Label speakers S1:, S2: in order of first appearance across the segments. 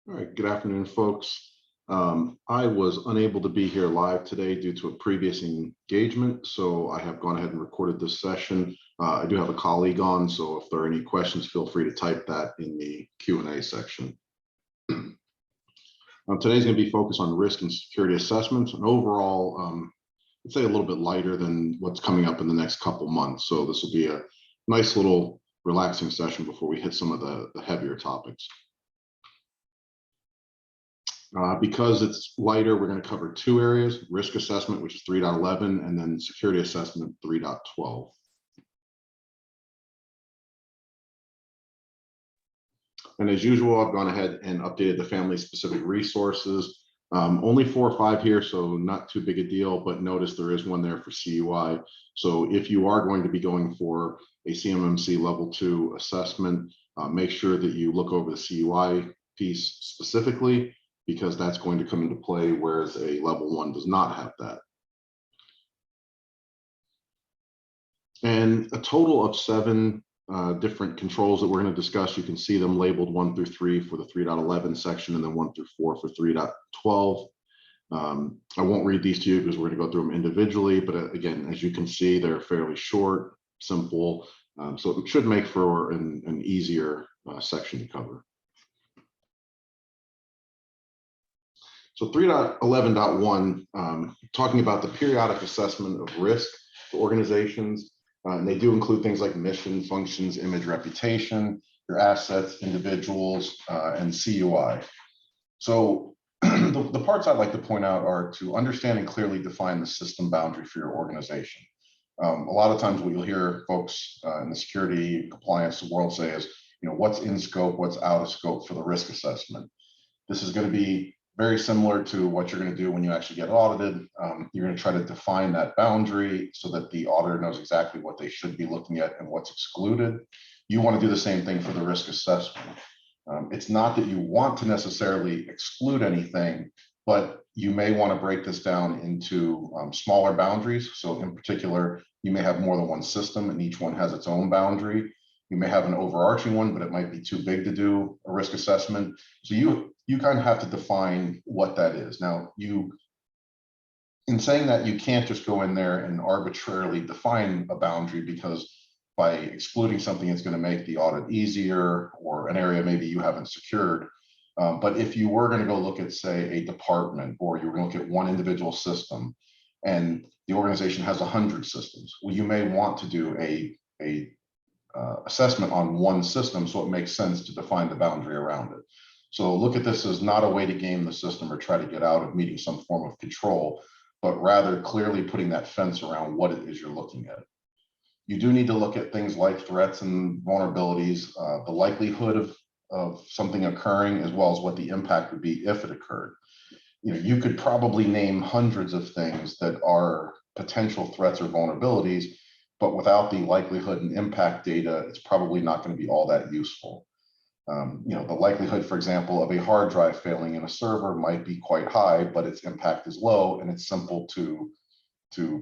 S1: All right, good afternoon, folks. I was unable to be here live today due to a previous engagement, so I have gone ahead and recorded this session. I do have a colleague on, so if there are any questions, feel free to type that in the Q&A section. Today's going to be focused on risk and security assessments, and overall, I'd say a little bit lighter than what's coming up in the next couple months. So this will be a nice little relaxing session before we hit some of the heavier topics. Because it's lighter, we're going to cover two areas: risk assessment, which is 3.11, and then security assessment 3.12. And as usual, I've gone ahead and updated the family specific resources. Only 4 or 5 here, so not too big a deal, but notice there is one there for CUI. So if you are going to be going for a CMMC level 2 assessment, make sure that you look over the CUI piece specifically, because that's going to come into play, whereas a level 1 does not have that. And a total of 7 different controls that we're going to discuss. You can see them labeled 1 through 3 for the 3.11 section, and then 1 through 4 for 3.12. I won't read these to you because we're going to go through them individually, but again, as you can see, they're fairly short, simple, so it should make for an easier section to cover. So 3.11.1, talking about the periodic assessment of risk for organizations. And they do include things like mission, functions, image, reputation, your assets, individuals, and CUI. So the parts I'd like to point out are to understand and clearly define the system boundary for your organization. A lot of times what you'll hear folks in the security compliance world say is, what's in scope, what's out of scope for the risk assessment. This is going to be very similar to what you're going to do when you actually get audited. You're going to try to define that boundary so that the auditor knows exactly what they should be looking at and what's excluded. You want to do the same thing for the risk assessment. It's not that you want to necessarily exclude anything, but you may want to break this down into smaller boundaries. So in particular, you may have more than one system and each one has its own boundary. You may have an overarching one, but it might be too big to do a risk assessment. So you kind of have to define what that is. Now, in saying that, you can't just go in there and arbitrarily define a boundary, because by excluding something, it's going to make the audit easier, or an area maybe you haven't secured. But if you were going to go look at, say, a department, or you were going to look at one individual system, and the organization has 100 systems, well, you may want to do a assessment on one system, so it makes sense to define the boundary around it. So look at this as not a way to game the system or try to get out of meeting some form of control, but rather clearly putting that fence around what it is you're looking at. You do need to look at things like threats and vulnerabilities, the likelihood of something occurring, as well as what the impact would be if it occurred. You could probably name hundreds of things that are potential threats or vulnerabilities, but without the likelihood and impact data, it's probably not going to be all that useful. The likelihood, for example, of a hard drive failing in a server might be quite high, but its impact is low, and it's simple to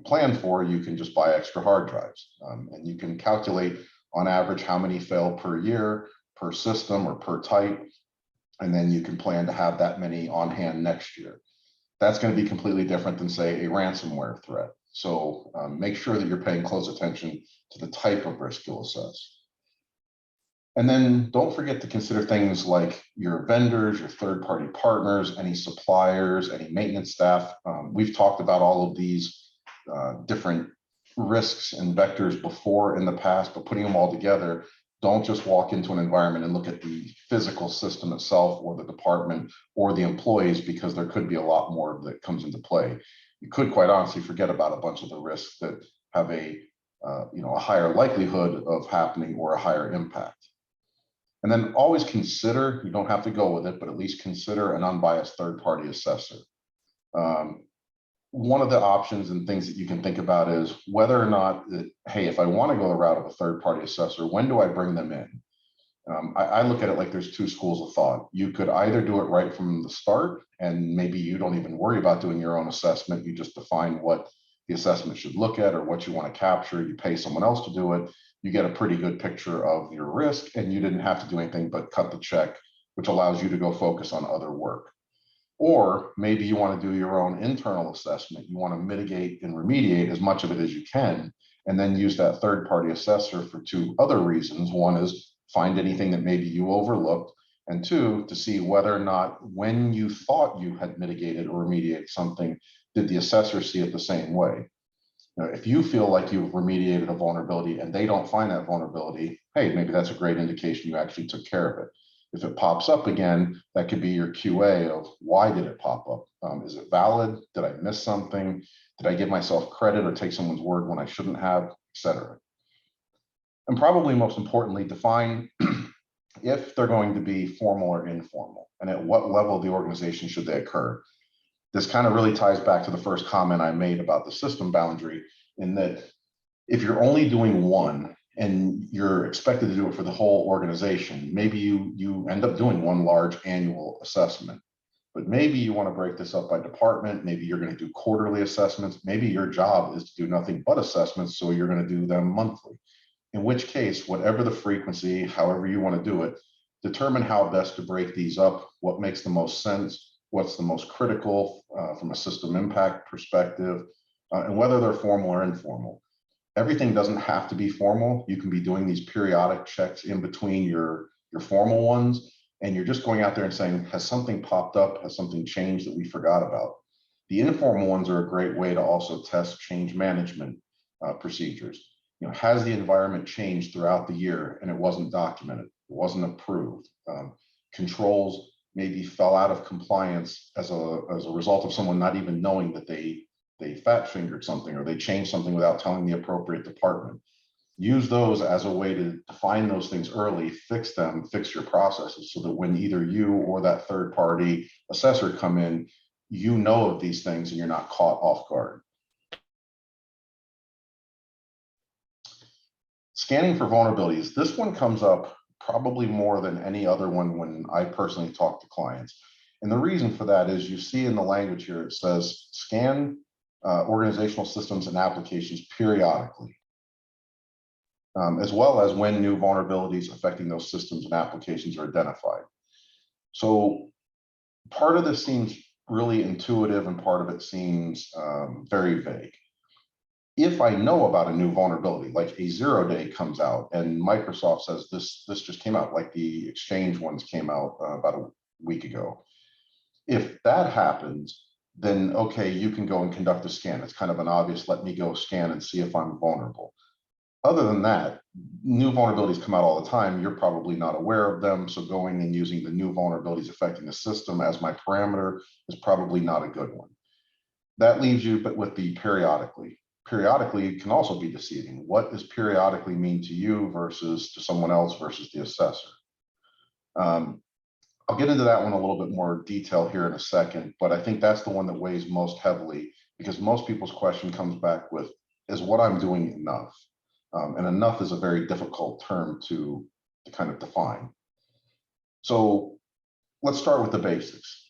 S1: plan for. You can just buy extra hard drives, and you can calculate on average how many fail per year, per system, or per type, and then you can plan to have that many on hand next year. That's going to be completely different than, say, a ransomware threat. So make sure that you're paying close attention to the type of risk you'll assess. And then don't forget to consider things like your vendors, your third-party partners, any suppliers, any maintenance staff. We've talked about all of these different risks and vectors before in the past, but putting them all together, don't just walk into an environment and look at the physical system itself or the department or the employees, because there could be a lot more that comes into play. You could quite honestly forget about a bunch of the risks that have a higher likelihood of happening or a higher impact. And then always consider, you don't have to go with it, but at least consider an unbiased third-party assessor. One of the options and things that you can think about is whether or not, hey, if I want to go the route of a third-party assessor, when do I bring them in? I look at it like there's 2 schools of thought. You could either do it right from the start, and maybe you don't even worry about doing your own assessment. You just define what the assessment should look at or what you want to capture. You pay someone else to do it. You get a pretty good picture of your risk, and you didn't have to do anything but cut the check which allows you to go focus on other work. Or maybe you want to do your own internal assessment. You want to mitigate and remediate as much of it as you can, and then use that third-party assessor for two other reasons. One is find anything that maybe you overlooked, and two, to see whether or not when you thought you had mitigated or remediated something, did the assessor see it the same way? Now, if you feel like you've remediated a vulnerability and they don't find that vulnerability, hey, maybe that's a great indication you actually took care of it. If it pops up again, that could be your QA of why did it pop up? Is it valid? Did I miss something? Did I give myself credit or take someone's word when I shouldn't have, etc. And probably most importantly, define if they're going to be formal or informal, and at what level of the organization should they occur. This kind of really ties back to the first comment I made about the system boundary, in that if you're only doing one and you're expected to do it for the whole organization, maybe you end up doing one large annual assessment. But maybe you want to break this up by department. Maybe you're going to do quarterly assessments. Maybe your job is to do nothing but assessments, so you're going to do them monthly. In which case, whatever the frequency, however you want to do it, determine how best to break these up, what makes the most sense, what's the most critical from a system impact perspective, and whether they're formal or informal. Everything doesn't have to be formal. You can be doing these periodic checks in between your formal ones, and you're just going out there and saying, has something popped up? Has something changed that we forgot about? The informal ones are a great way to also test change management procedures. Has the environment changed throughout the year and it wasn't documented, it wasn't approved? Controls maybe fell out of compliance as a result of someone not even knowing that they fat fingered something, or they changed something without telling the appropriate department. Use those as a way to define those things early, fix them, fix your processes, so that when either you or that third party assessor come in, you know of these things and you're not caught off guard. Scanning for vulnerabilities. This one comes up probably more than any other one when I personally talk to clients. And the reason for that is you see in the language here, it says scan organizational systems and applications periodically, as well as when new vulnerabilities affecting those systems and applications are identified. So part of this seems really intuitive and part of it seems very vague. If I know about a new vulnerability, like a 0-day comes out and Microsoft says this just came out, like the Exchange ones came out about a week ago. If that happens, then okay, you can go and conduct a scan. It's kind of an obvious, let me go scan and see if I'm vulnerable. Other than that, new vulnerabilities come out all the time. You're probably not aware of them. So going and using the new vulnerabilities affecting the system as my parameter is probably not a good one. That leaves you but with the periodically. Periodically can also be deceiving. What does periodically mean to you versus to someone else versus the assessor? I'll get into that one a little bit more detail here in a second, but I think that's the one that weighs most heavily, because most people's question comes back with, is what I'm doing enough? And enough is a very difficult term to kind of define. So let's start with the basics.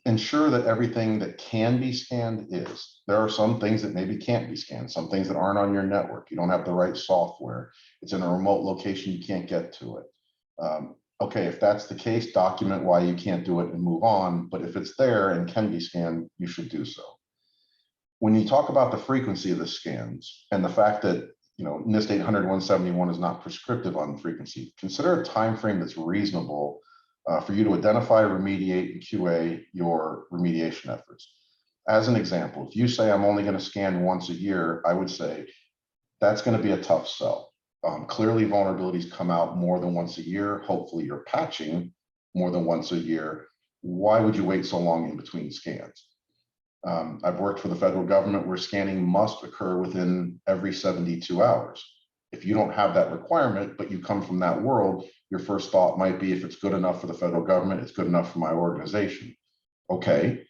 S1: Ensure that everything that can be scanned is. There are some things that maybe can't be scanned, some things that aren't on your network. You don't have the right software. It's in a remote location, you can't get to it. Okay, if that's the case, document why you can't do it and move on. But if it's there and can be scanned, you should do so. When you talk about the frequency of the scans and the fact that NIST 800-171 is not prescriptive on frequency, consider a time frame that's reasonable for you to identify, remediate, and QA your remediation efforts. As an example, if you say I'm only going to scan once a year, I would say that's going to be a tough sell. Clearly, vulnerabilities come out more than once a year. Hopefully, you're patching more than once a year. Why would you wait so long in between scans? I've worked for the federal government where scanning must occur within every 72 hours. If you don't have that requirement, but you come from that world, your first thought might be, if it's good enough for the federal government, it's good enough for my organization. Okay,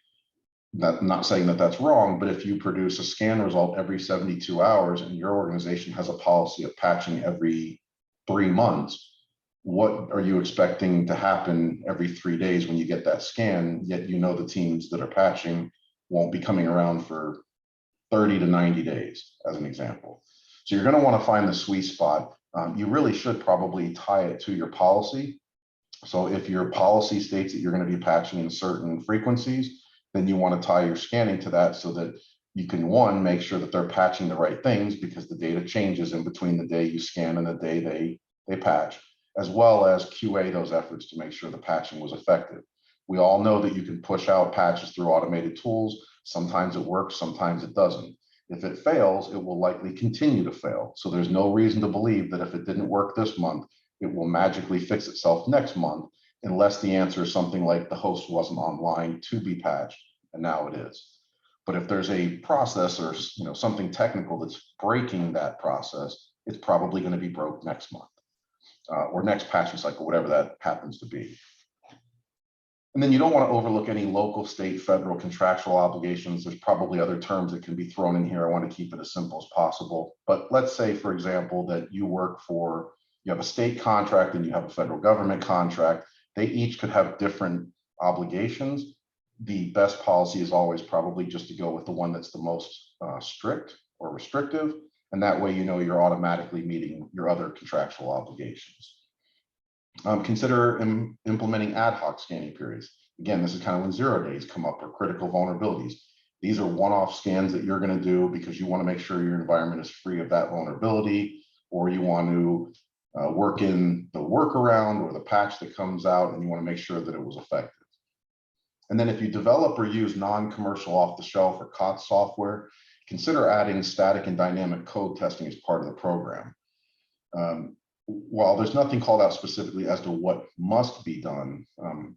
S1: not saying that that's wrong, but if you produce a scan result every 72 hours and your organization has a policy of patching every 3 months, what are you expecting to happen every 3 days when you get that scan, yet the teams that are patching won't be coming around for 30 to 90 days, as an example. So you're going to want to find the sweet spot. You really should probably tie it to your policy. So if your policy states that you're going to be patching in certain frequencies, then you want to tie your scanning to that so that you can, one, make sure that they're patching the right things, because the data changes in between the day you scan and the day they patch, as well as QA those efforts to make sure the patching was effective. We all know that you can push out patches through automated tools. Sometimes it works, sometimes it doesn't. If it fails, it will likely continue to fail. So there's no reason to believe that if it didn't work this month, it will magically fix itself next month, unless the answer is something like the host wasn't online to be patched, and now it is. But if there's a process or something technical that's breaking that process, it's probably going to be broke next month or next patching cycle, whatever that happens to be. And then you don't want to overlook any local, state, federal contractual obligations. There's probably other terms that can be thrown in here. I want to keep it as simple as possible. But let's say, for example, that you have a state contract and you have a federal government contract. They each could have different obligations. The best policy is always probably just to go with the one that's the most strict or restrictive. And that way, you're automatically meeting your other contractual obligations. Consider implementing ad hoc scanning periods. Again, this is kind of when 0 days come up or critical vulnerabilities. These are one-off scans that you're going to do because you want to make sure your environment is free of that vulnerability, or you want to work in the workaround or the patch that comes out, and you want to make sure that it was effective. And then if you develop or use non-commercial off-the-shelf or COTS software, consider adding static and dynamic code testing as part of the program. While there's nothing called out specifically as to what must be done,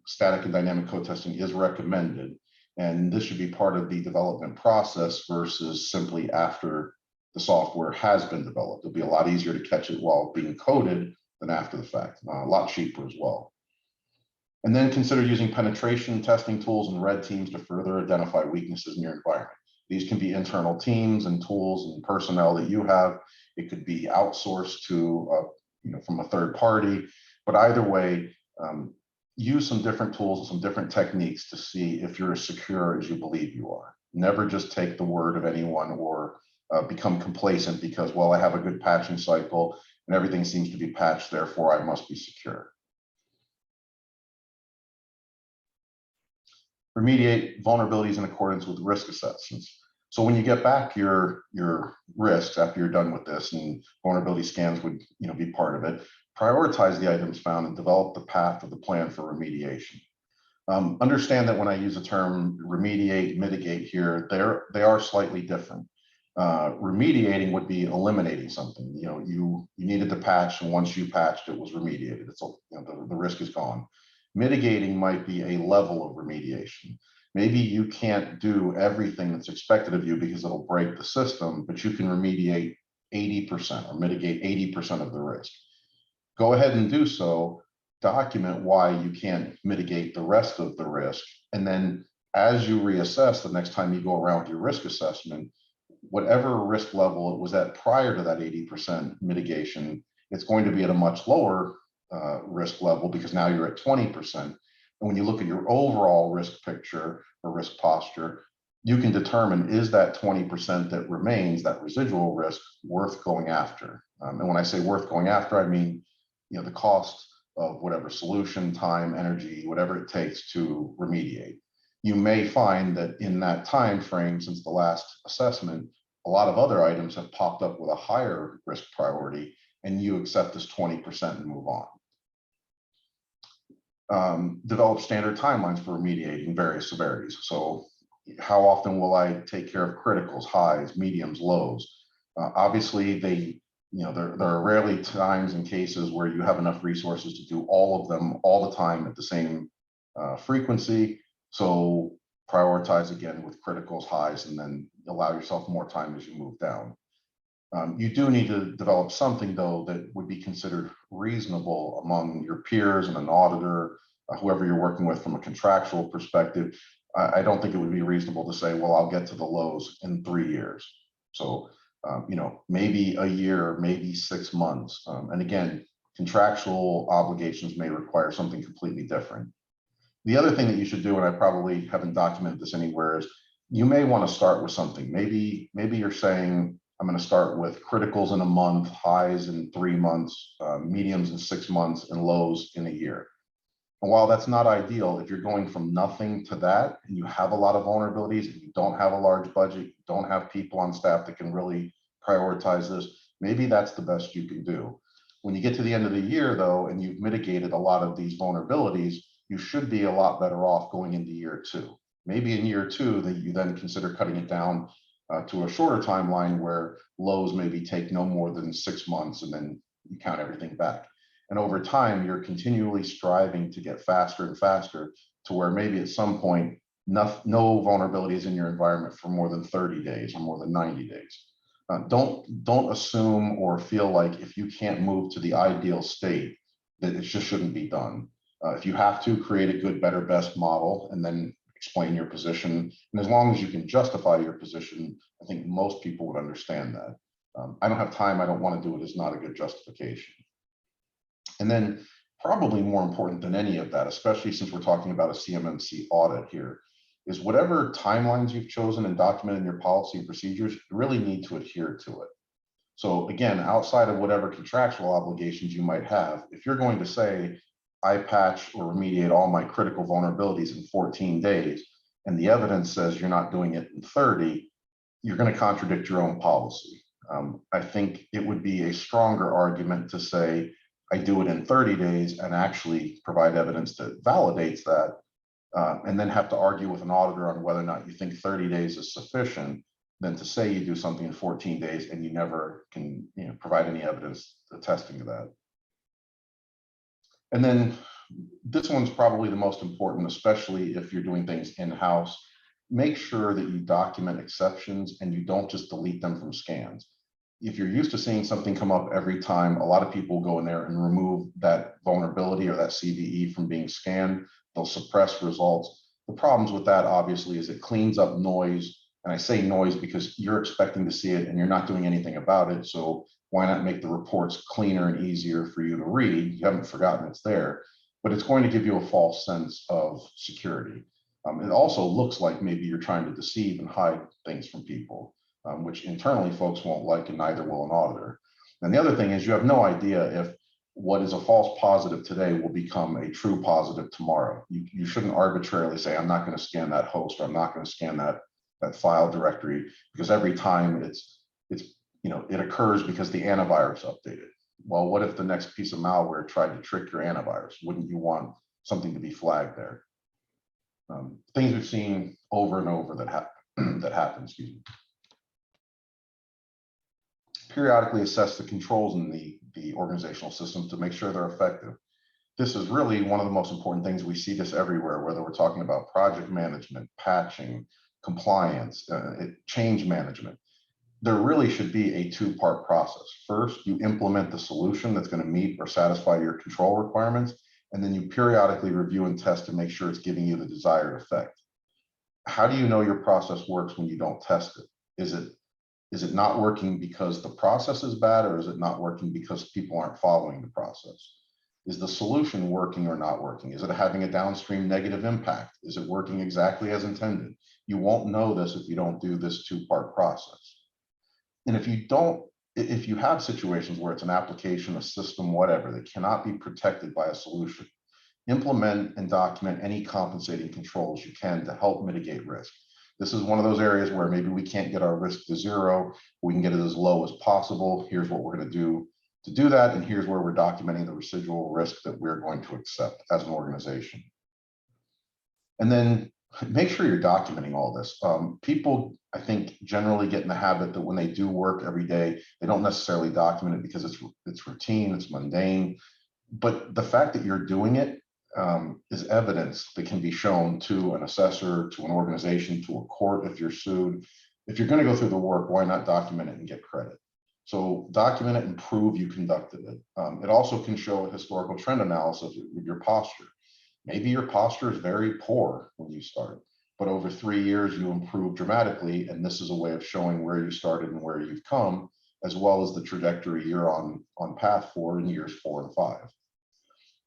S1: static and dynamic code testing is recommended, and this should be part of the development process versus simply after the software has been developed. It'll be a lot easier to catch it while being coded than after the fact, a lot cheaper as well. And then consider using penetration testing tools and red teams to further identify weaknesses in your environment. These can be internal teams and tools and personnel that you have. It could be outsourced to, from a third party. But either way, use some different tools and some different techniques to see if you're as secure as you believe you are. Never just take the word of anyone or become complacent because, well, I have a good patching cycle and everything seems to be patched, therefore I must be secure. Remediate vulnerabilities in accordance with risk assessments. So when you get back your risks after you're done with this, and vulnerability scans would be part of it, prioritize the items found and develop the path of the plan for remediation. Understand that when I use the term remediate, mitigate here, they are slightly different. Remediating would be eliminating something. You needed to patch, and once you patched, it was remediated. It's the risk is gone. Mitigating might be a level of remediation. Maybe you can't do everything that's expected of you because it'll break the system, but you can remediate 80% or mitigate 80% of the risk. Go ahead and do so. Document why you can't mitigate the rest of the risk. And then as you reassess the next time you go around with your risk assessment, whatever risk level it was at prior to that 80% mitigation, it's going to be at a much lower risk level because now you're at 20%. And when you look at your overall risk picture or risk posture, you can determine, is that 20% that remains, that residual risk, worth going after? And when I say worth going after, I mean, the cost of whatever solution, time, energy, whatever it takes to remediate. You may find that in that time frame since the last assessment, a lot of other items have popped up with a higher risk priority, and you accept this 20% and move on. Develop standard timelines for remediating various severities. So how often will I take care of criticals, highs, mediums, lows? Obviously, there are rarely times and cases where you have enough resources to do all of them all the time at the same frequency. So prioritize again with criticals, highs, and then allow yourself more time as you move down. You do need to develop something, though, that would be considered reasonable among your peers and an auditor, whoever you're working with from a contractual perspective. I don't think it would be reasonable to say, well, I'll get to the lows in 3 years. So, maybe a year, maybe 6 months. And again, contractual obligations may require something completely different. The other thing that you should do, and I probably haven't documented this anywhere, is you may want to start with something. Maybe you're saying, I'm going to start with criticals in a month, highs in 3 months, mediums in 6 months, and lows in a year. And while that's not ideal, if you're going from nothing to that, and you have a lot of vulnerabilities, and you don't have a large budget, you don't have people on staff that can really prioritize this, maybe that's the best you can do. When you get to the end of the year, though, and you've mitigated a lot of these vulnerabilities, you should be a lot better off going into year two. Maybe in year two, that you then consider cutting it down to a shorter timeline where lows maybe take no more than 6 months, and then you count everything back. And over time, you're continually striving to get faster and faster to where maybe at some point, no vulnerabilities in your environment for more than 30 days or more than 90 days. Don't assume or feel like if you can't move to the ideal state, that it just shouldn't be done. If you have to, create a good, better, best model and then explain your position. And as long as you can justify your position, I think most people would understand that. I don't have time, I don't want to do it is not a good justification. And then probably more important than any of that, especially since we're talking about a CMMC audit here, is whatever timelines you've chosen and documented in your policy and procedures, you really need to adhere to it. So again, outside of whatever contractual obligations you might have, if you're going to say, I patch or remediate all my critical vulnerabilities in 14 days, and the evidence says you're not doing it in 30, you're going to contradict your own policy. I think it would be a stronger argument to say, I do it in 30 days and actually provide evidence that validates that, and then have to argue with an auditor on whether or not you think 30 days is sufficient, than to say you do something in 14 days and you never can provide any evidence attesting to that. And then this one's probably the most important, especially if you're doing things in-house. Make sure that you document exceptions and you don't just delete them from scans. If you're used to seeing something come up every time, a lot of people go in there and remove that vulnerability or that CVE from being scanned. They'll suppress results. The problems with that, obviously, is it cleans up noise. And I say noise because you're expecting to see it and you're not doing anything about it. So why not make the reports cleaner and easier for you to read? You haven't forgotten it's there, but it's going to give you a false sense of security. It also looks like maybe you're trying to deceive and hide things from people, which internally folks won't like, and neither will an auditor. And the other thing is you have no idea if what is a false positive today will become a true positive tomorrow. You shouldn't arbitrarily say, I'm not going to scan that host, or I'm not going to scan that file directory, because every time it occurs because the antivirus updated. Well, what if the next piece of malware tried to trick your antivirus? Wouldn't you want something to be flagged there? Things we've seen over and over that happen, excuse me. Periodically assess the controls in the organizational systems to make sure they're effective. This is really one of the most important things. We see this everywhere, whether we're talking about project management, patching, compliance, change management. There really should be a two-part process. First, you implement the solution that's going to meet or satisfy your control requirements, and then you periodically review and test to make sure it's giving you the desired effect. How do you know your process works when you don't test it? Is it not working because the process is bad, or is it not working because people aren't following the process? Is the solution working or not working? Is it having a downstream negative impact? Is it working exactly as intended? You won't know this if you don't do this two-part process. And if you have situations where it's an application, a system, whatever, that cannot be protected by a solution, implement and document any compensating controls you can to help mitigate risk. This is one of those areas where maybe we can't get our risk to zero. We can get it as low as possible. Here's what we're going to do that. And here's where we're documenting the residual risk that we're going to accept as an organization. And then make sure you're documenting all this. People, I think, generally get in the habit that when they do work every day, they don't necessarily document it because it's routine, it's mundane. But the fact that you're doing it is evidence that can be shown to an assessor, to an organization, to a court if you're sued. If you're going to go through the work, why not document it and get credit? So document it and prove you conducted it. It also can show a historical trend analysis of your posture. Maybe your posture is very poor when you start, but over 3 years you improve dramatically, and this is a way of showing where you started and where you've come, as well as the trajectory you're on path for in years 4 and 5.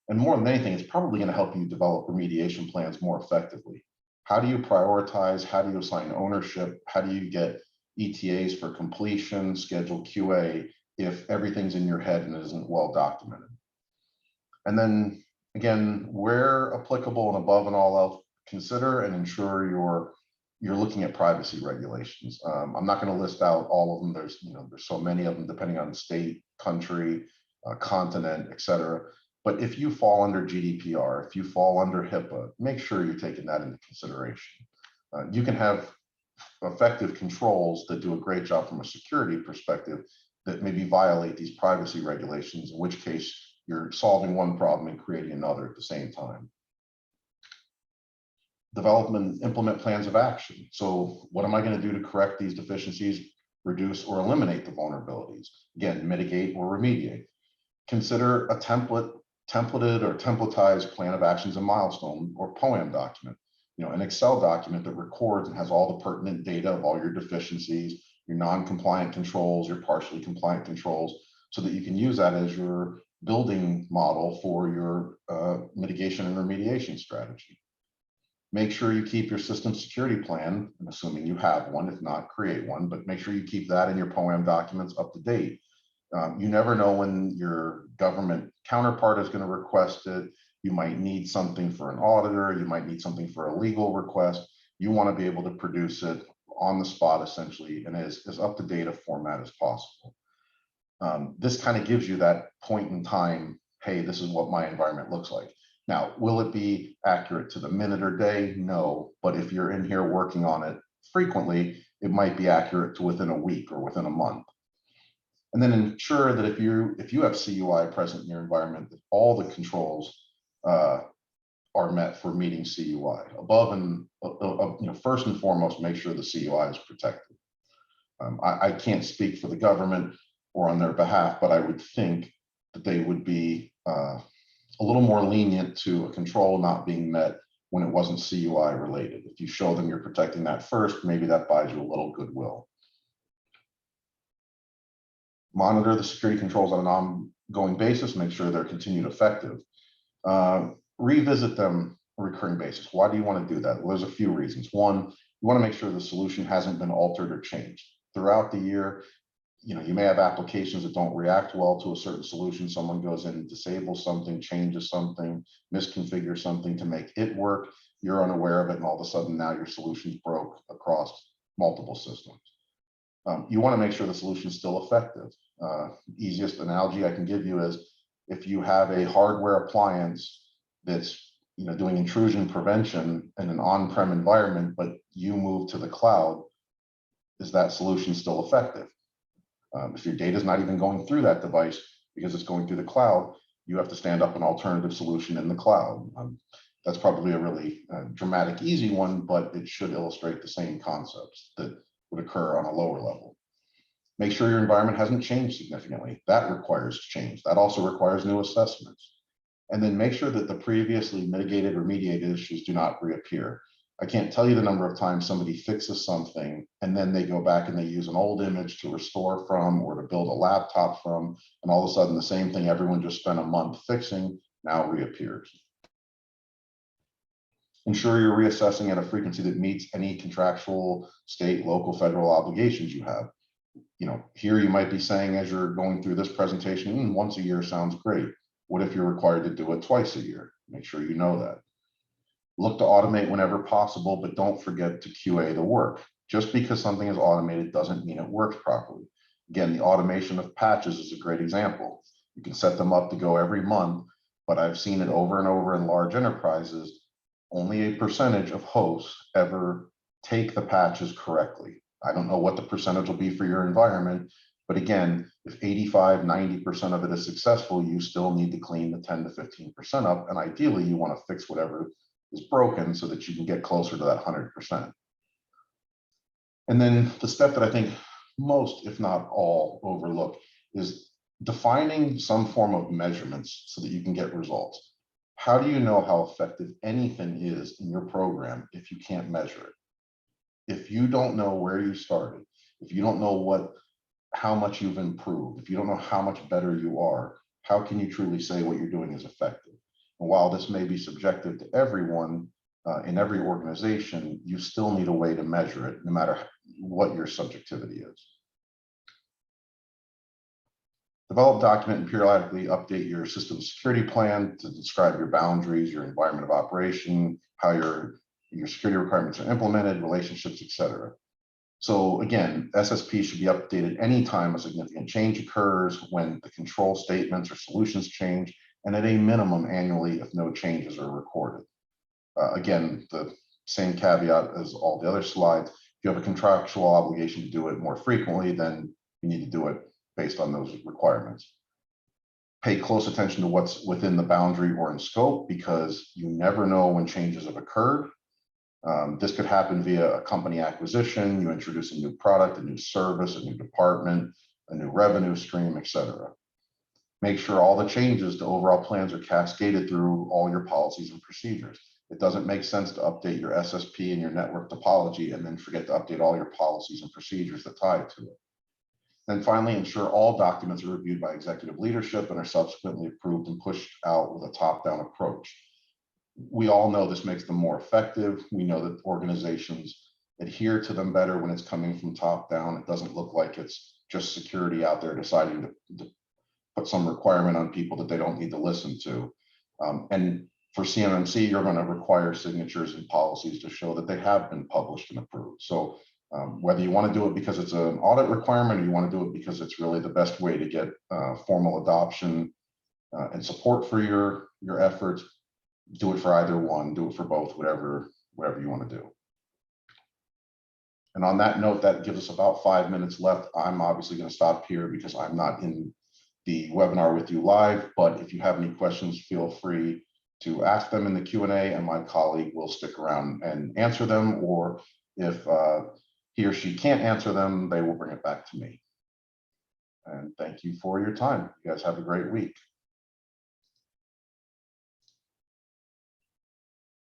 S1: And more than anything, it's probably going to help you develop remediation plans more effectively. How do you prioritize? How do you assign ownership? How do you get ETAs for completion, schedule QA, if everything's in your head and isn't well documented? And then Again, where applicable and above and all else, consider and ensure you're looking at privacy regulations. I'm not going to list out all of them. There's so many of them depending on state, country, continent, et cetera. But if you fall under GDPR, if you fall under HIPAA, make sure you're taking that into consideration. You can have effective controls that do a great job from a security perspective that maybe violate these privacy regulations, in which case you're solving one problem and creating another at the same time. Develop and implement plans of action. So what am I going to do to correct these deficiencies, reduce or eliminate the vulnerabilities? Again, mitigate or remediate. Consider a templated or templatized plan of actions and milestone or POAM document. An Excel document that records and has all the pertinent data of all your deficiencies, your non-compliant controls, your partially compliant controls, so that you can use that as your building model for your mitigation and remediation strategy. Make sure you keep your system security plan, I'm assuming you have one, if not, create one, but make sure you keep that in your POAM documents up to date. You never know when your government counterpart is going to request it. You might need something for an auditor. You might need something for a legal request. You want to be able to produce it on the spot, essentially, in as up-to-date a format as possible. This kind of gives you that point in time, hey, this is what my environment looks like. Now, will it be accurate to the minute or day? No, but if you're in here working on it frequently, it might be accurate to within a week or within a month. And then ensure that if you have CUI present in your environment, that all the controls are met for meeting CUI. Above and first and foremost, make sure the CUI is protected. I can't speak for the government or on their behalf, but I would think that they would be a little more lenient to a control not being met when it wasn't CUI related. If you show them you're protecting that first, maybe that buys you a little goodwill. Monitor the security controls on an ongoing basis, make sure they're continued effective. Revisit them on a recurring basis. Why do you want to do that? Well, there's a few reasons. One, you want to make sure the solution hasn't been altered or changed. Throughout the year, you may have applications that don't react well to a certain solution. Someone goes in and disables something, changes something, misconfigures something to make it work. You're unaware of it, and all of a sudden now your solution's broke across multiple systems. You want to make sure the solution is still effective. Easiest analogy I can give you is if you have a hardware appliance that's doing intrusion prevention in an on-prem environment, but you move to the cloud, is that solution still effective? If your data is not even going through that device because it's going through the cloud, you have to stand up an alternative solution in the cloud. That's probably a really dramatic, easy one, but it should illustrate the same concepts that would occur on a lower level. Make sure your environment hasn't changed significantly. That requires change. That also requires new assessments. And then make sure that the previously mitigated or remediated issues do not reappear. I can't tell you the number of times somebody fixes something and then they go back and they use an old image to restore from or to build a laptop from, and all of a sudden the same thing everyone just spent a month fixing now reappears. Ensure you're reassessing at a frequency that meets any contractual, state, local, federal obligations you have. Here you might be saying as you're going through this presentation, once a year sounds great. What if you're required to do it twice a year? Make sure you know that. Look to automate whenever possible, but don't forget to QA the work. Just because something is automated doesn't mean it works properly. Again, the automation of patches is a great example. You can set them up to go every month, but I've seen it over and over in large enterprises. Only a percentage of hosts ever take the patches correctly. I don't know what the percentage will be for your environment, but again, if 85, 90% of it is successful, you still need to clean the 10 to 15% up. And ideally, you want to fix whatever is broken so that you can get closer to that 100%. And then the step that I think most, if not all, overlook is defining some form of measurements so that you can get results. How do you know how effective anything is in your program if you can't measure it? If you don't know where you started, if you don't know how much you've improved, if you don't know how much better you are, how can you truly say what you're doing is effective? And while this may be subjective to everyone in every organization, you still need a way to measure it, no matter what your subjectivity is. Develop, document, and periodically update your system security plan to describe your boundaries, your environment of operation, how your security requirements are implemented, relationships, etc. So again, SSP should be updated anytime a significant change occurs, when the control statements or solutions change, and at a minimum annually if no changes are recorded. Again, the same caveat as all the other slides. If you have a contractual obligation to do it more frequently, then you need to do it based on those requirements. Pay close attention to what's within the boundary or in scope, because you never know when changes have occurred. This could happen via a company acquisition. You introduce a new product, a new service, a new department, a new revenue stream, etc. Make sure all the changes to overall plans are cascaded through all your policies and procedures. It doesn't make sense to update your SSP and your network topology and then forget to update all your policies and procedures that tie to it. Then finally, ensure all documents are reviewed by executive leadership and are subsequently approved and pushed out with a top-down approach. We all know this makes them more effective. We know that organizations adhere to them better when it's coming from top down. It doesn't look like it's just security out there deciding to put some requirement on people that they don't need to listen to. And for CMMC, you're going to require signatures and policies to show that they have been published and approved. So whether you want to do it because it's an audit requirement, or you want to do it because it's really the best way to get formal adoption and support for your efforts, do it for either one, do it for both, whatever you want to do. And on that note, that gives us about 5 minutes left. I'm obviously going to stop here because I'm not in the webinar with you live, but if you have any questions, feel free to ask them in the Q&A, and my colleague will stick around and answer them, or if he or she can't answer them, they will bring it back to me. And thank you for your time. You guys have a great week.